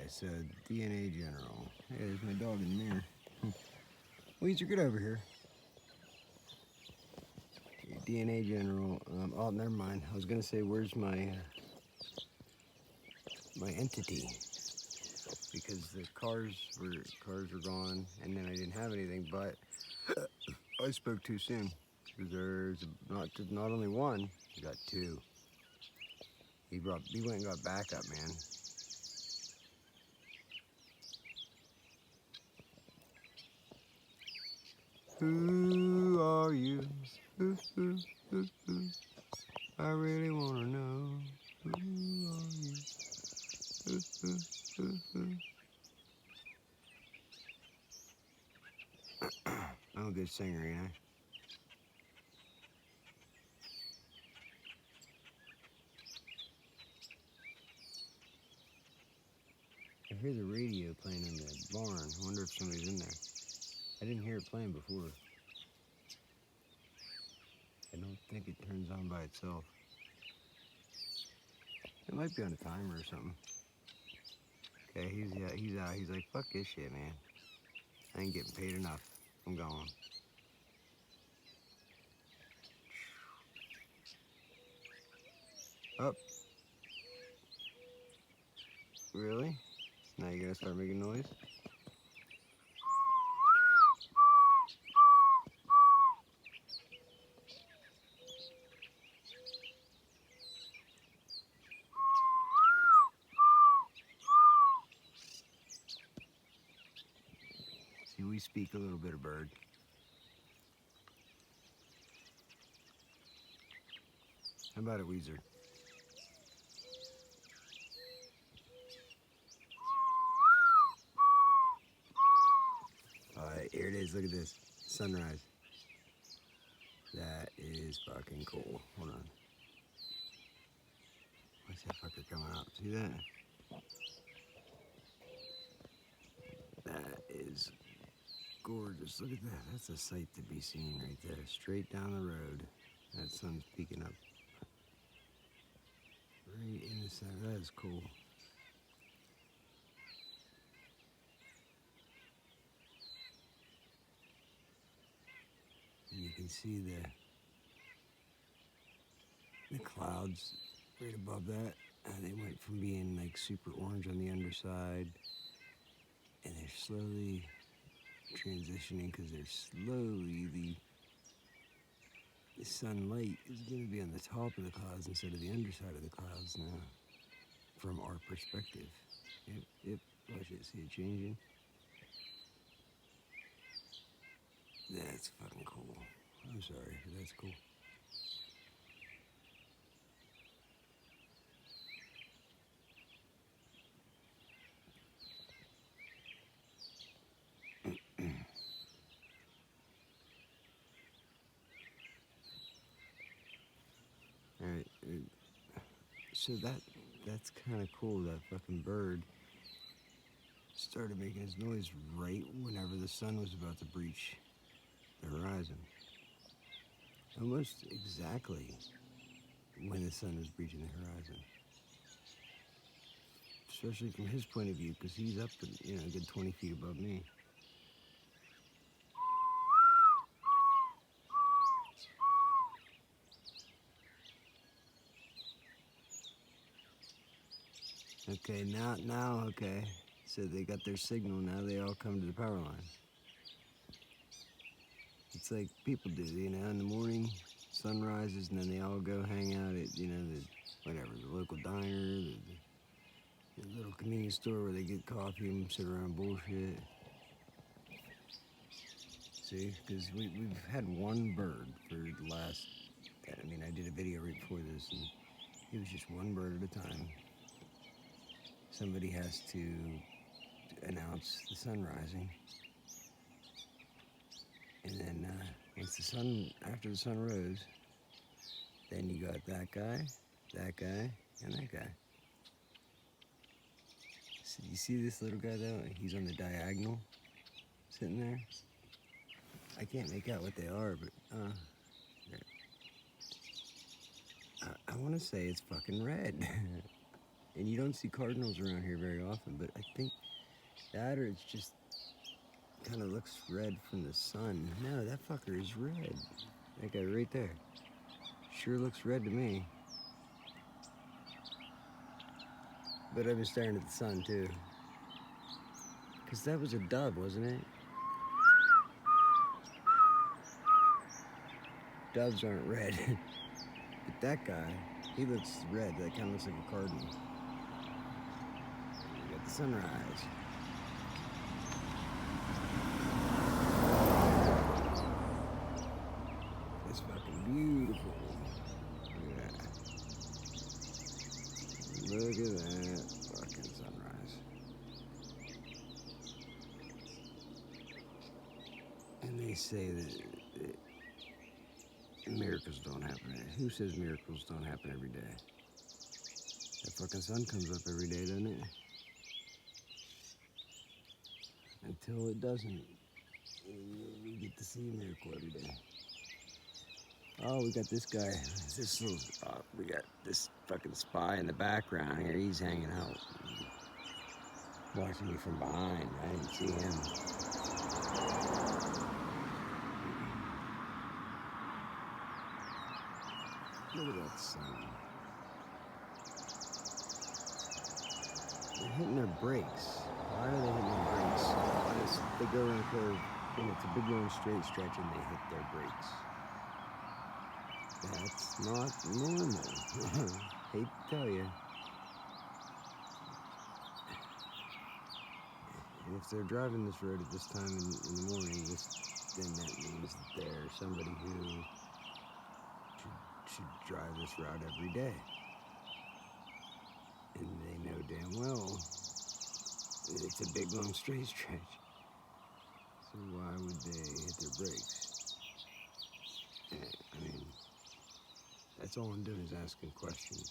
so DNA General. Hey, there's my dog in the mirror. Weezer, get over here. DNA General. Oh, never mind. I was gonna say, where's my my entity? Because the cars were gone, and then I didn't have anything. But I spoke too soon. Because there's not only one, you got two. He went and got backup, man. Who are you? Who? I really wanna know. Who are you? I'm a good singer, you know. I hear the radio playing in the barn. I wonder if somebody's in there. I didn't hear it playing before. I don't think it turns on by itself. It might be on a timer or something. Okay, he's out. He's like, fuck this shit, man. I ain't getting paid enough. I'm gone. Up. Really? Now you gotta start making noise? See, we speak a little bit of bird. How about it, Weezer? Alright, here it is. Look at this. Sunrise. That is fucking cool. Hold on. What's that fucker coming up? See that? That is gorgeous. Look at that. That's a sight to be seen right there. Straight down the road. That sun's peeking up. Right in the center. That is cool. And you can see the clouds right above that. They went from being like super orange on the underside, and they're slowly transitioning because they're slowly the sunlight is going to be on the top of the clouds instead of the underside of the clouds now, from our perspective. Yep. Watch it. See it changing. That's fucking cool. I'm sorry, but that's cool. Alright, so that's kind of cool. That fucking bird started making his noise right whenever the sun was about to breach the horizon. Almost exactly when the sun was breaching the horizon. Especially from his point of view, because he's up, a good 20 feet above me. Okay, now, okay. So they got their signal, now they all come to the power line. It's like people do, in the morning, sun rises, and then they all go hang out at, the local diner, the little convenience store where they get coffee and sit around and bullshit. See, because we've had one bird for the last, I did a video right before this, and it was just one bird at a time. Somebody has to announce the sun rising. And then after the sun rose, then you got that guy, and that guy. So you see this little guy though? He's on the diagonal, sitting there. I can't make out what they are, but I want to say it's fucking red. And you don't see cardinals around here very often, but I think that or it's just kind of looks red from the sun. No, that fucker is red. That guy right there. Sure looks red to me. But I've been staring at the sun too. Because that was a dove, wasn't it? Doves aren't red. But that guy, he looks red. That kind of looks like a cardinal. We got the sunrise. It's fucking beautiful. Yeah. Look at that fucking sunrise. And they say that miracles don't happen. Who says miracles don't happen every day? That fucking sun comes up every day, doesn't it? Until it doesn't. We get to see a miracle every day. Oh, we got this guy. This little. We got this fucking spy in the background here. He's hanging out, watching me from behind. I didn't see him. Look at that sun. They're hitting their brakes. Why are they hitting their brakes? They go around a curve, and it's a big long straight stretch, and they hit their brakes. That's not normal. Hate to tell you. And if they're driving this road at this time in the morning, then that means that they're somebody who should drive this route every day. And they know damn well that it's a big long straight stretch. So why would they hit their brakes? I mean, that's all I'm doing is asking questions.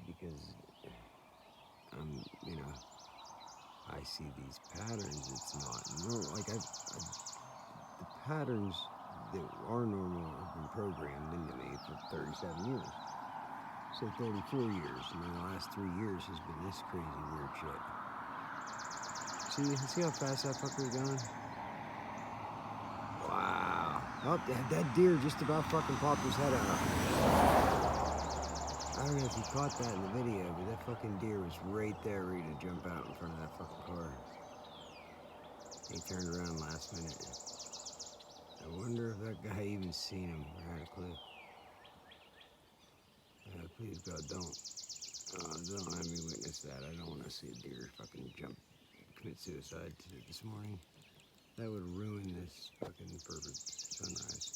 Because I see these patterns. It's not normal. Like the patterns that are normal have been programmed into me for 37 years. So 34 years, and the last 3 years has been this crazy weird shit. See how fast that fucker is going? Wow. Oh, that deer just about fucking popped his head out. I don't know if you caught that in the video, but that fucking deer was right there ready to jump out in front of that fucking car. He turned around last minute. I wonder if that guy even seen him or had a clue. Please God, don't have me witness that. I don't want to see a deer fucking commit suicide this morning. That would ruin this fucking perfect sunrise.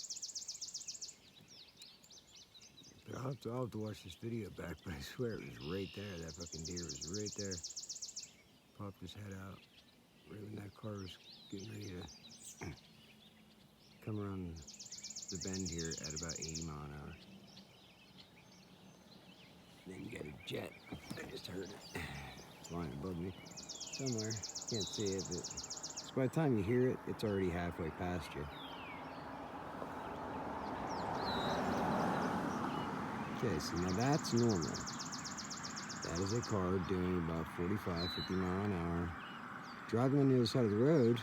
But I'll have to watch this video back, but I swear it was right there. That fucking deer was right there. Popped his head out right when that car was getting ready to come around the bend here at about 80 mile an hour. Then you got a jet. I just heard it. It's flying above me somewhere. Can't see it, but by the time you hear it, it's already halfway past you. Okay, so now that's normal. That is a car doing about 45, 50 mile an hour. Driving on the other side of the road,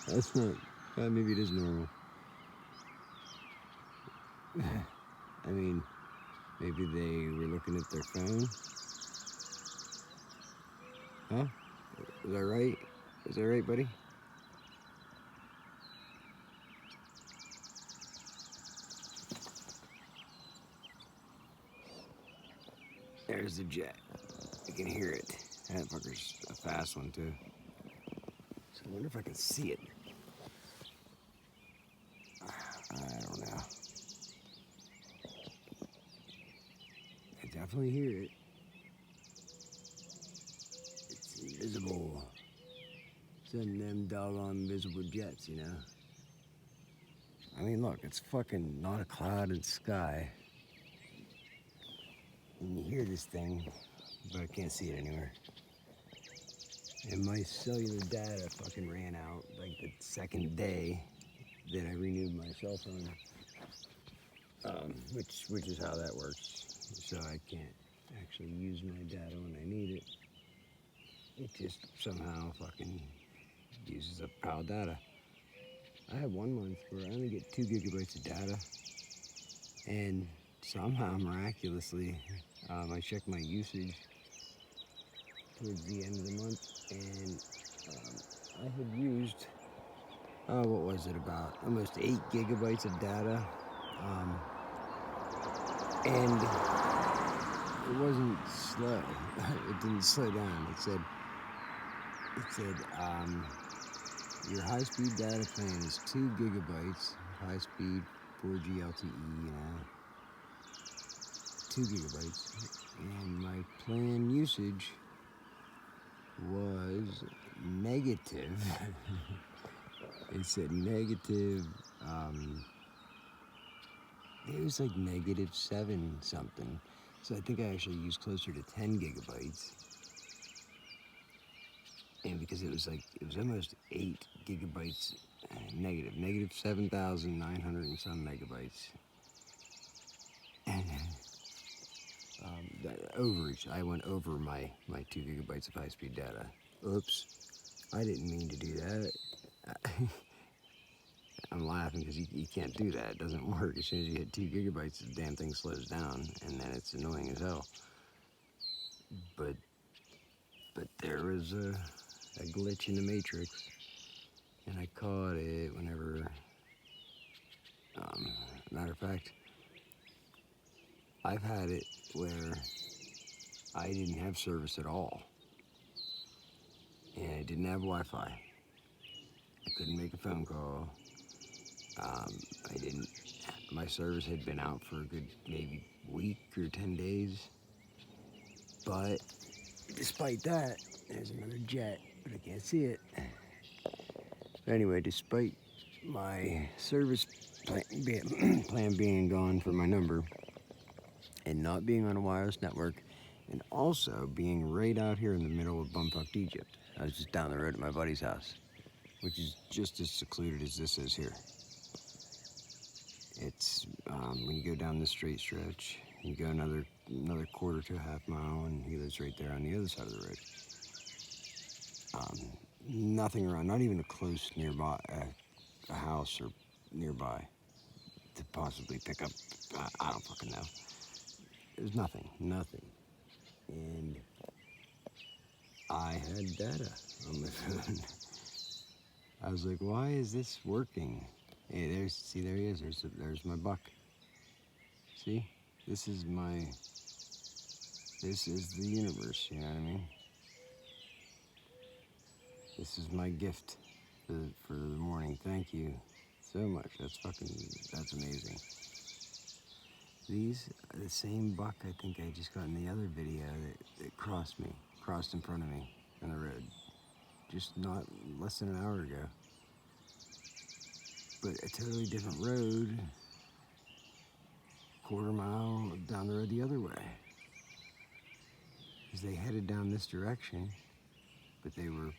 that's not, maybe it is normal. I mean, maybe they were looking at their phone. Huh? Is that right? Is that right, buddy? There's the jet. You can hear it. That fucker's a fast one, too. So I wonder if I can see it. I don't know. I definitely hear it. It's invisible. Sending them doggone invisible jets, you know? I mean, look, it's fucking not a clouded sky. And you hear this thing, but I can't see it anywhere. And my cellular data fucking ran out like the second day that I renewed my cell phone. which is how that works. So I can't actually use my data when I need it. It just somehow fucking uses up pile data. I had 1 month where I only get 2 gigabytes of data, and somehow miraculously, I checked my usage towards the end of the month, and I had used, what was it, about almost 8 gigabytes of data, and it wasn't slow. It didn't slow down. It said, your high-speed data plan is 2 gigabytes, high-speed 4G LTE, 2 gigabytes, and my plan usage was negative. It said negative, it was like -7 something. So I think I actually used closer to 10 gigabytes. And because it was almost 8 gigabytes negative 7,900 and some megabytes. And overage, I went over my 2 gigabytes of high-speed data. Oops, I didn't mean to do that. I'm laughing because you can't do that. It doesn't work. As soon as you hit 2 gigabytes, the damn thing slows down, and then it's annoying as hell. But there was a glitch in the matrix, and I caught it whenever, matter of fact, I've had it where I didn't have service at all, and I didn't have Wi-Fi. I couldn't make a phone call. My service had been out for a good maybe week or 10 days, but despite that, there's another jet, but I can't see it. But anyway, despite my service plan being gone for my number, and not being on a wireless network, and also being right out here in the middle of bumfucked Egypt. I was just down the road at my buddy's house, which is just as secluded as this is here. It's, when you go down this straight stretch, you go another quarter to a half mile, and he lives right there on the other side of the road. Nothing around, not even a close nearby, a house or nearby to possibly pick up, I don't fucking know. There's nothing. And I had data on my phone. I was like, why is this working? Hey, there he is. There's my buck. See? This is the universe, you know what I mean? This is my gift for the morning. Thank you so much. That's amazing. These are the same buck I think I just got in the other video that crossed in front of me on the road. Just not less than an hour ago. But a totally different road, quarter mile down the road the other way. Because they headed down this direction, but they were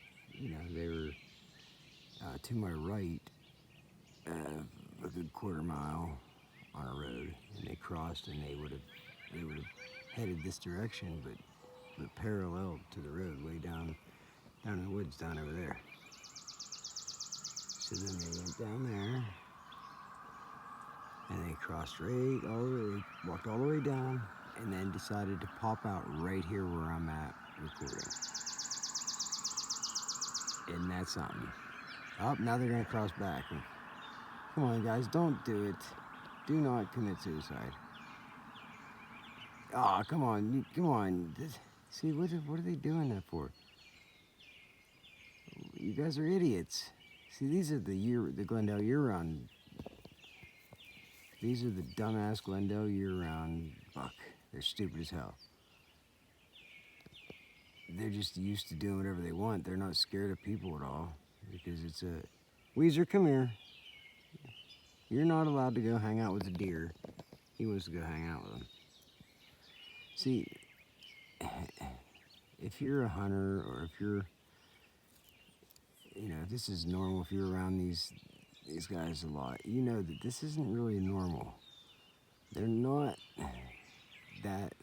to my right, a good quarter mile on a road, and they crossed, and they would have headed this direction, but parallel to the road, way down in the woods down over there. So then they went down there, and they crossed they walked all the way down, and then decided to pop out right here where I'm at recording. Isn't that something? Oh, now they're gonna cross back. Come on, guys, don't do it. Do not commit suicide. Oh, come on. See, what are they doing that for? You guys are idiots. See, these are the Glendale year-round. These are the dumbass Glendale year-round buck. They're stupid as hell. They're just used to doing whatever they want. They're not scared of people at all, because it's a... Weezer, come here. You're not allowed to go hang out with the deer. He wants to go hang out with them. See, if you're a hunter, or if you're, if this is normal, if you're around these guys a lot, you know that this isn't really normal. they're not that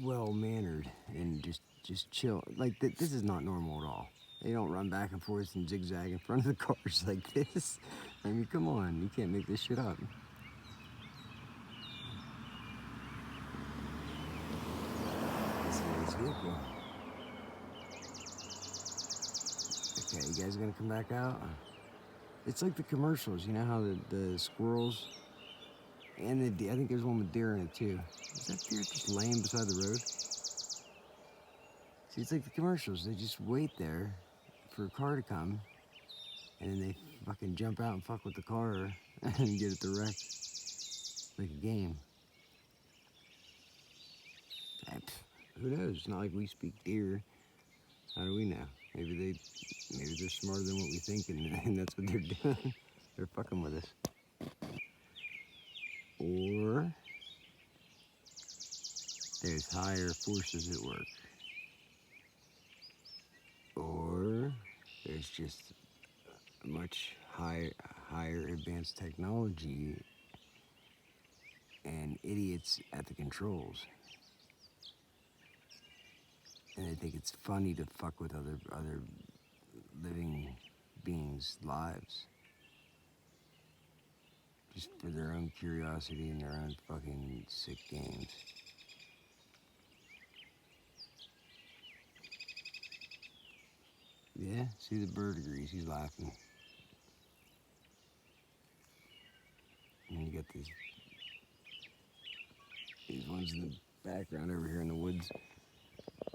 well mannered and just chill. Like this is not normal at all. They don't run back and forth and zigzag in front of the cars like this. I mean, come on, you can't make this shit up. This is his vehicle. Okay, you guys gonna come back out? It's like the commercials, you know how the squirrels and the deer, I think there's one with deer in it too. Is that deer just laying beside the road? See, it's like the commercials. They just wait there for a car to come, and then they fucking jump out and fuck with the car and get it to wreck like a game. Who knows? It's not like we speak deer. How do we know? Maybe they're smarter than what we think, and that's what they're doing. They're fucking with us. Or there's higher forces at work. Or there's just much higher advanced technology and idiots at the controls. And they think it's funny to fuck with other living beings' lives. Just for their own curiosity and their own fucking sick games. Yeah, see, the bird agrees, he's laughing. And you got these ones in the background over here in the woods.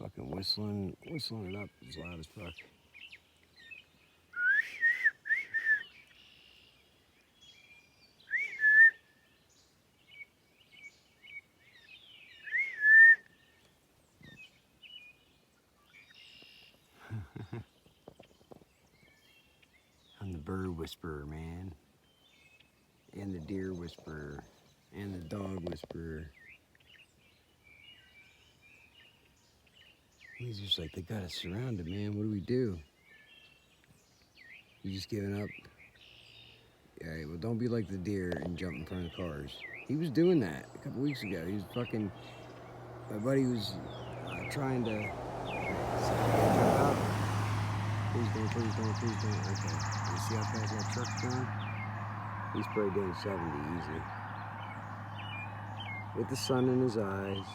Fucking whistling it up as loud as fuck. I'm the bird whisperer, man. And the deer whisperer. And the dog whisperer. He's just like, they got us surrounded, man. What do we do? You just giving up? Alright, well, don't be like the deer and jump in front of cars. He was doing that a couple weeks ago. He was fucking... My buddy was trying to jump out. Please don't. Okay. You see how fast that truck's going? He's probably doing 70 easy. With the sun in his eyes.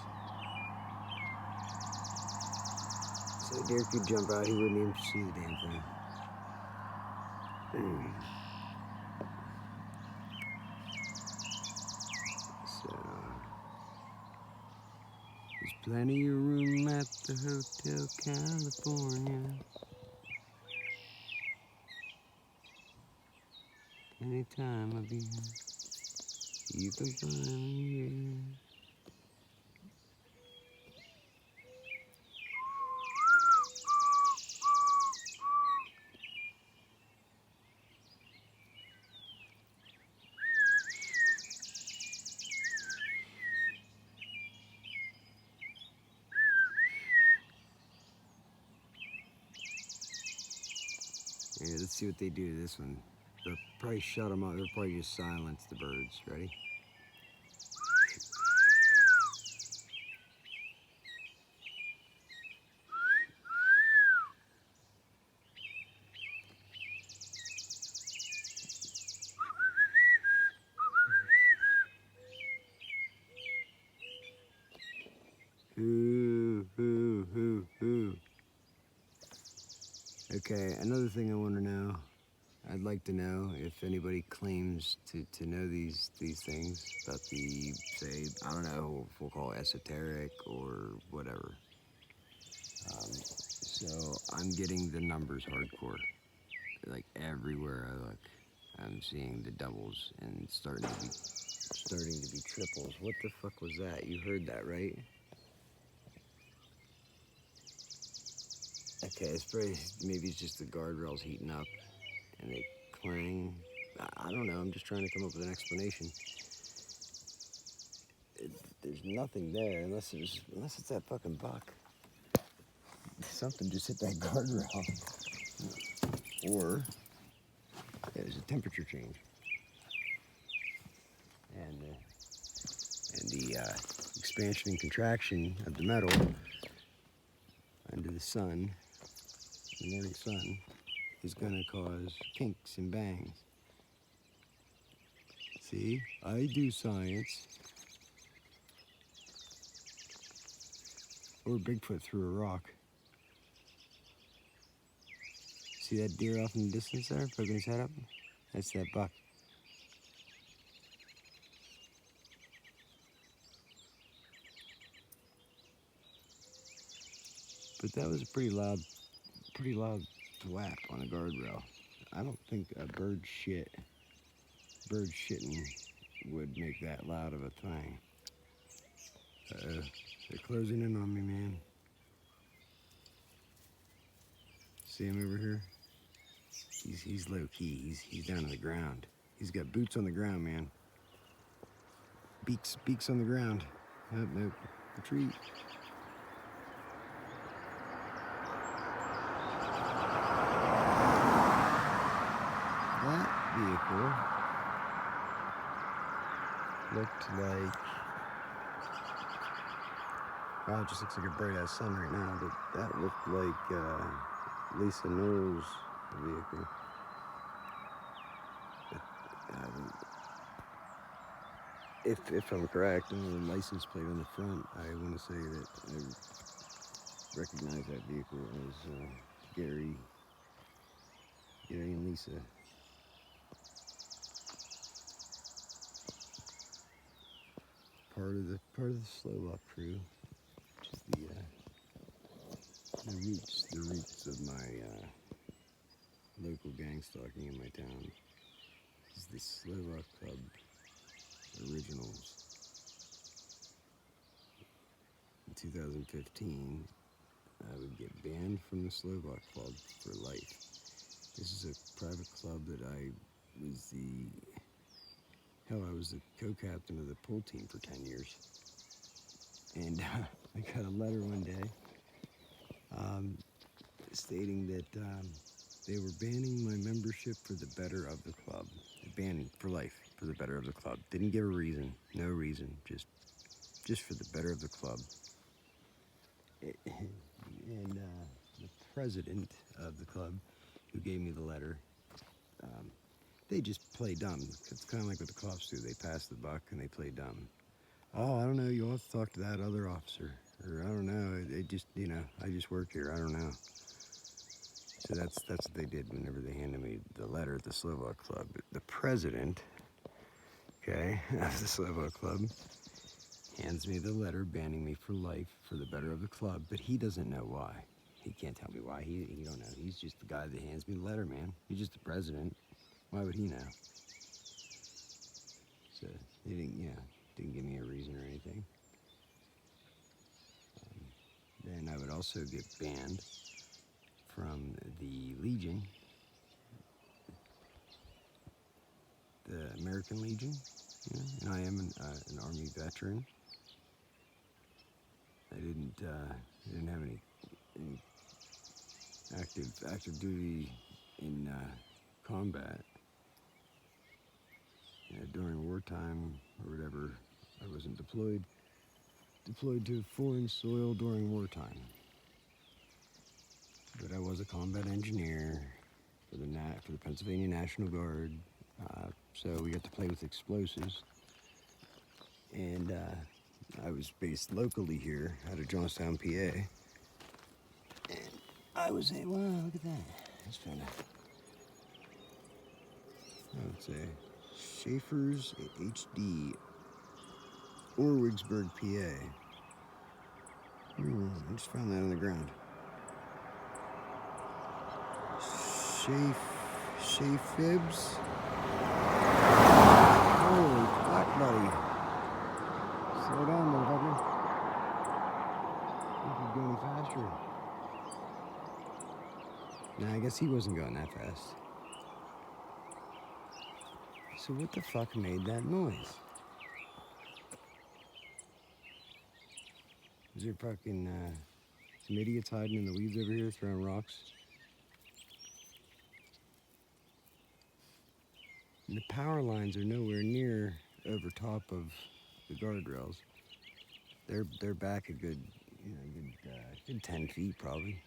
So the deer could jump out, he wouldn't even see the damn thing. So, there's plenty of room at the Hotel California. Any time of year, you can find me here. Yeah, let's see what they do to this one. They'll probably shut them up. They'll probably just silence the birds. Ready? Hoo. Okay, another thing I want to know. I'd like to know if anybody claims to know these things about the, say, I don't know if we'll call it esoteric or whatever. So I'm getting the numbers hardcore. Like everywhere I look, I'm seeing the doubles and starting to be triples. What the fuck was that? You heard that, right? Okay, it's probably, maybe it's just the guardrails heating up and they clang. I don't know, I'm just trying to come up with an explanation. There's nothing there unless it's that fucking buck. Something just hit that guardrail. Or there's a temperature change. expansion and contraction of the metal under the sun, the morning sun, is going to cause kinks and bangs. See, I do science. Or Bigfoot through a rock. See that deer off in the distance there, poking his head up? That's that buck. But that was a pretty loud thwap on a guardrail. I don't think a bird shitting would make that loud of a thing. They're closing in on me, man. See him over here? He's low key. He's down on the ground. He's got boots on the ground, man. Beaks on the ground. Nope. Retreat. That vehicle looked like, wow, it just looks like a bright ass sun right now, but that looked like Lisa Knowles' vehicle. If I'm correct, on the license plate on the front, I want to say that I recognize that vehicle as Gary and Lisa. Part of the slow walk crew, which is the roots of my local gang stalking in my town. This is the Slow Walk Club originals. In 2015, I would get banned from the Slow Walk Club for life. This is a private club that I was the co-captain of the pool team for 10 years. And I got a letter one day stating that they were banning my membership for the better of the club. Banning for life for the better of the club. Didn't give a reason, no reason, just for the better of the club. And the president of the club, who gave me the letter, they just play dumb. It's kind of like what the cops do. They pass the buck and they play dumb. Oh, I don't know. You'll have to talk to that other officer. Or I don't know. They just, I just work here. I don't know. So that's what they did whenever they handed me the letter at the Slovak Club. The president, okay, of the Slovak Club hands me the letter banning me for life for the better of the club, but he doesn't know why. He can't tell me why. He don't know. He's just the guy that hands me the letter, man. He's just the president. Why would he know? So he didn't give me a reason or anything. Then I would also get banned from the Legion, the American Legion, and I am an Army veteran. I didn't have any active duty in combat during wartime or whatever. I wasn't deployed to foreign soil during wartime. But I was a combat engineer for the Pennsylvania National Guard, so we got to play with explosives. And I was based locally here out of Johnstown, PA. And I was wow, look at that. Just found I would say Schaefer's HD, Orwigsburg, PA. I just found that on the ground. Fibs. Holy fuck, buddy. Slow down, motherfucker. I think he's going faster. Nah, I guess he wasn't going that fast. So what the fuck made that noise? Is there fucking some idiots hiding in the weeds over here throwing rocks? And the power lines are nowhere near over top of the guardrails. they're back a good, good 10 feet probably.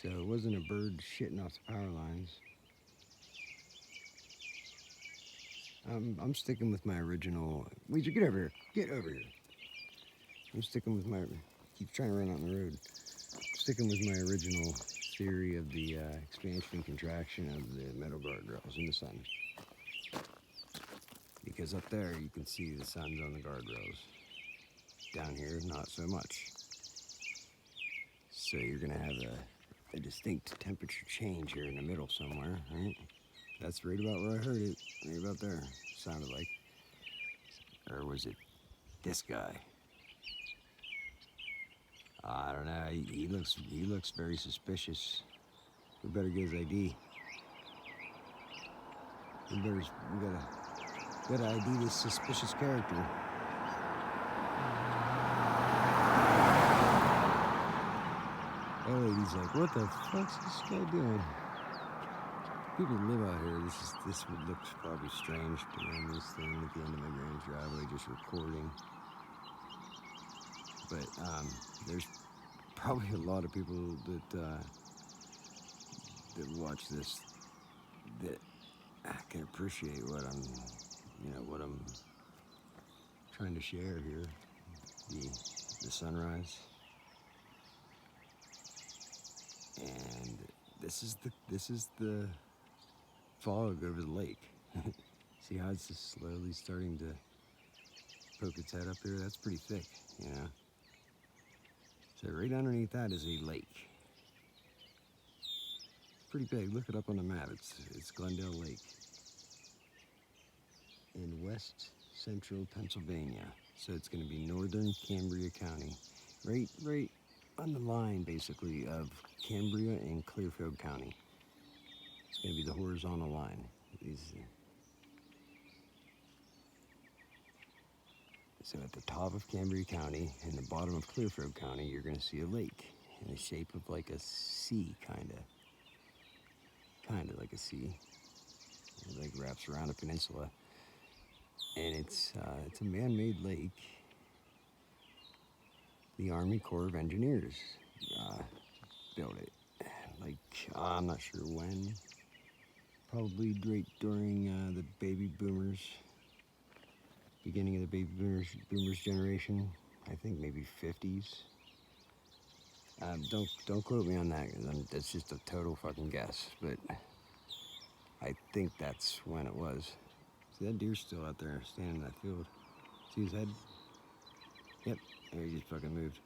So it wasn't a bird shitting off the power lines. I'm sticking with my original. Weezer, get over here. Get over here. I'm sticking with my. Keep trying to run out on the road. Sticking with my original theory of the expansion and contraction of the metal guardrails in the sun. Because up there you can see the sun's on the guardrails. Down here, not so much. So you're gonna have a distinct temperature change here in the middle somewhere, right? That's right about where I heard it. Right about there. Sounded like. Or was it this guy? I don't know. He looks very suspicious. We better get his ID. We gotta ID this suspicious character. That lady's like, what the fuck's this guy doing? People live out here. This would look probably strange to them. This thing at the end of my granny's driveway, just recording. But there's probably a lot of people that watch this that can appreciate what I'm trying to share here. The sunrise, and this is the fog over the lake. See how it's just slowly starting to poke its head up here? That's pretty thick, you know. So right underneath that is a lake. Pretty big. Look it up on the map. It's Glendale Lake in west central Pennsylvania. So it's going to be northern Cambria County, right on the line basically of Cambria and Clearfield County. It's going to be the horizontal line. So at the top of Cambria County and the bottom of Clearfield County, you're going to see a lake in the shape of like a C, kind of like a C. It like wraps around a peninsula, and it's a man-made lake. The Army Corps of Engineers built it. Like I'm not sure when. Probably right during the baby boomers. Beginning of the baby boomers generation, I think maybe 50s. Don't quote me on that. That's just a total fucking guess, but I think that's when it was. See that deer's still out there standing in that field. See his head? Yep, there he just fucking moved.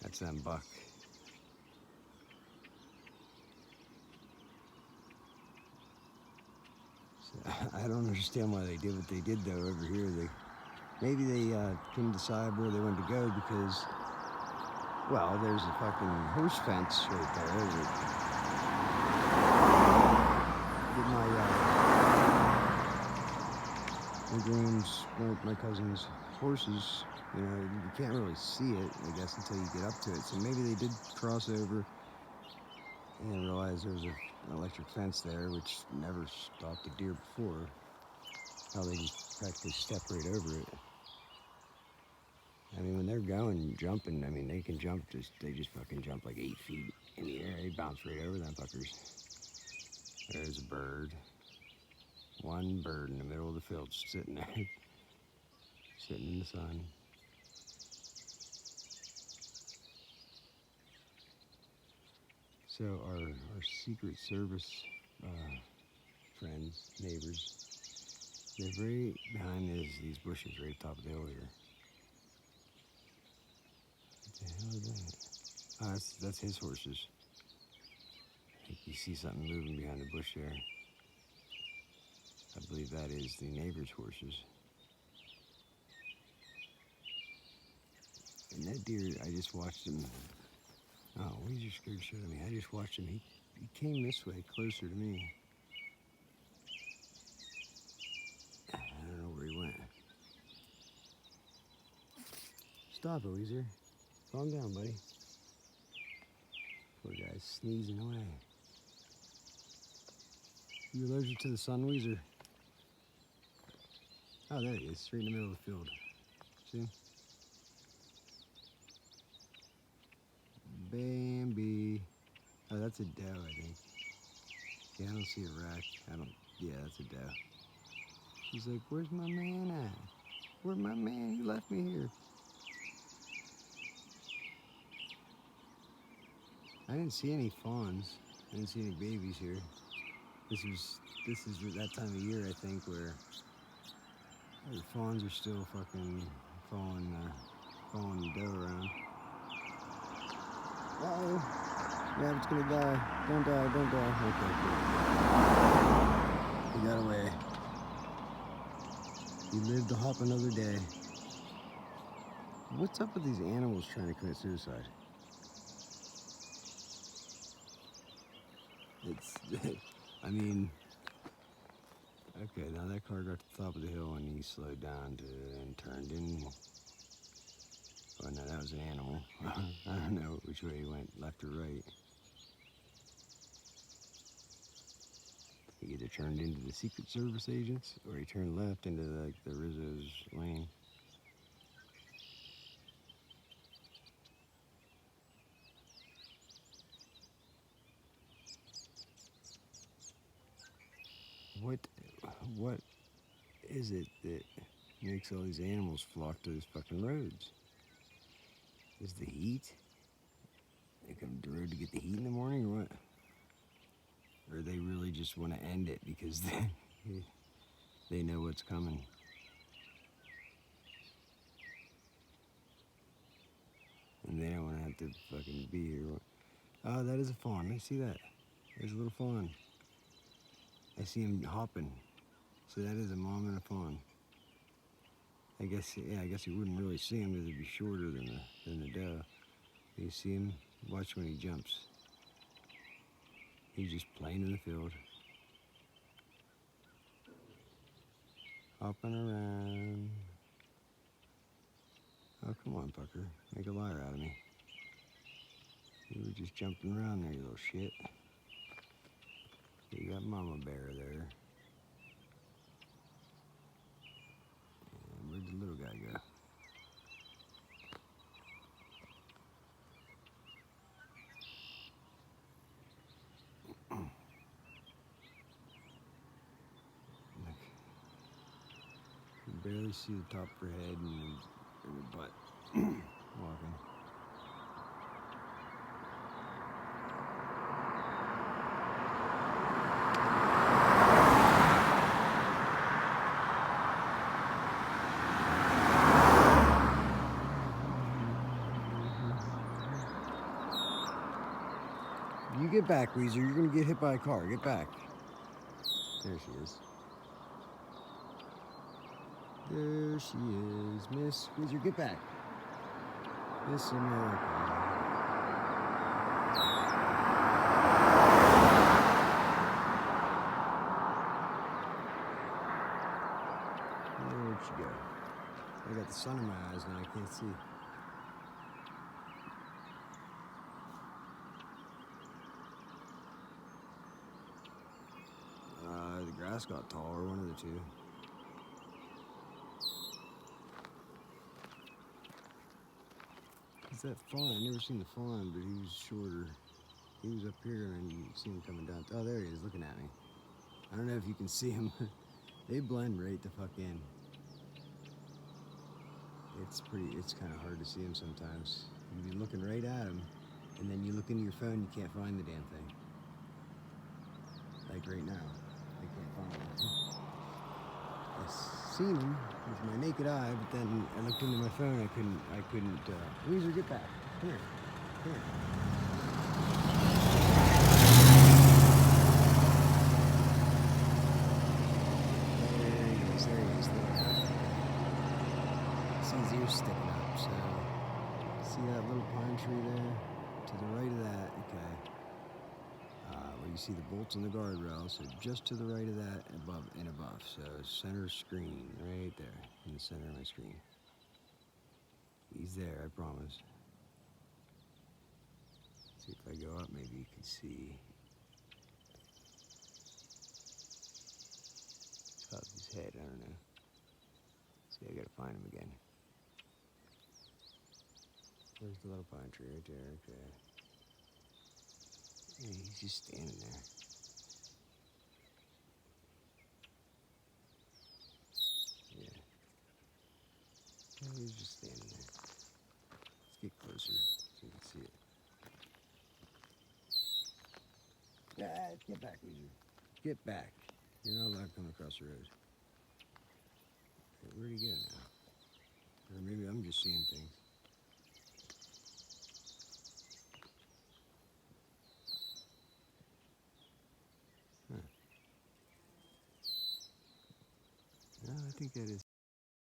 That's that buck. I don't understand why they did what they did though over here. Maybe they couldn't decide where they wanted to go because, well, there's a fucking horse fence right there. My groom's, my cousin's horses, you can't really see it, I guess, until you get up to it. So maybe they did cross over and realize there was an electric fence there, which never stopped a deer before. How they just practically step right over it. I mean, when they're going, jumping, I mean, they can jump, they just fucking jump like 8 feet in the air. They bounce right over them fuckers. There's a bird. One bird in the middle of the field sitting there. Sitting in the sun. So our Secret Service friends, neighbors, they're right behind these bushes right at the top of the hill here. What the hell is that? Oh, that's his horses. I think you see something moving behind the bush there. I believe that is the neighbor's horses. And that deer, I just watched him. Oh, Weezer scared shit out of me. I just watched him. He came this way, closer to me. I don't know where he went. Stop it, Weezer. Calm down, buddy. Poor guy's sneezing away. You allergic to the sun, Weezer? Oh, there he is, right in the middle of the field. See? Bambi. Oh, that's a doe, I think. Yeah, I don't see a rack. Yeah, that's a doe. She's like, where's my man at? Where's my man? He left me here. I didn't see any fawns. I didn't see any babies here. This is that time of year, I think, where the fawns are still fucking following the doe around. Uh-oh. Rabbit's gonna die. Don't die, don't die. Okay, good. He got away. He lived to hop another day. What's up with these animals trying to commit suicide? I mean, okay, now that car got to the top of the hill and he slowed down and turned in. Oh no, that was an animal. I don't know which way he went, left or right. He either turned into the Secret Service agents or he turned left into like the Rizzo's lane. What is it that makes all these animals flock to these fucking roads? Is the heat? They come to the road to get the heat in the morning or what? Or they really just want to end it because they know what's coming. And they don't want to have to fucking be here. Oh, that is a fawn. I see that. There's a little fawn. I see him hopping. So that is a mom and a fawn. I guess you wouldn't really see him because it'd be shorter than the doe. You see him? Watch when he jumps. He's just playing in the field. Hopping around. Oh, come on, Pucker. Make a liar out of me. You were just jumping around there, you little shit. You got Mama Bear there. And where'd the little guy go? Look. You can barely see the top of her head and her butt walking. You get back, Weezer. You're gonna get hit by a car. Get back. There she is. There she is. Miss Weezer, get back. Miss America. Where'd she go? I got the sun in my eyes now. I can't see. The grass got taller, one of the two. It's that fawn. I've never seen the fawn, but he was shorter. He was up here and you see him coming down. Oh, there he is, looking at me. I don't know if you can see him. They blend right the fuck in. It's kind of hard to see him sometimes. You'd be looking right at him, and then you look into your phone, you can't find the damn thing. Like right now. I can't find him. I seen him with my naked eye, but then I looked into my phone. I couldn't. Weezer, get back. Come here. Come here. There he is. There he is. There. See his ears sticking up. So see that little pine tree there? To the right of that. Okay. Where you see the bolts on the guardrail, so just to the right of that, above. So center screen, right there, in the center of my screen. He's there, I promise. See if I go up, maybe you can see. It's above his head, I don't know. See, I gotta find him again. Where's the little pine tree? Right there, okay. Yeah, he's just standing there. Yeah. Yeah, he's just standing there. Let's get closer so you can see it. Yeah, get back, Weezer. Get back. You're not allowed to come across the road. Hey, where'd he go now? Or maybe I'm just seeing things. Huh. No, I think that is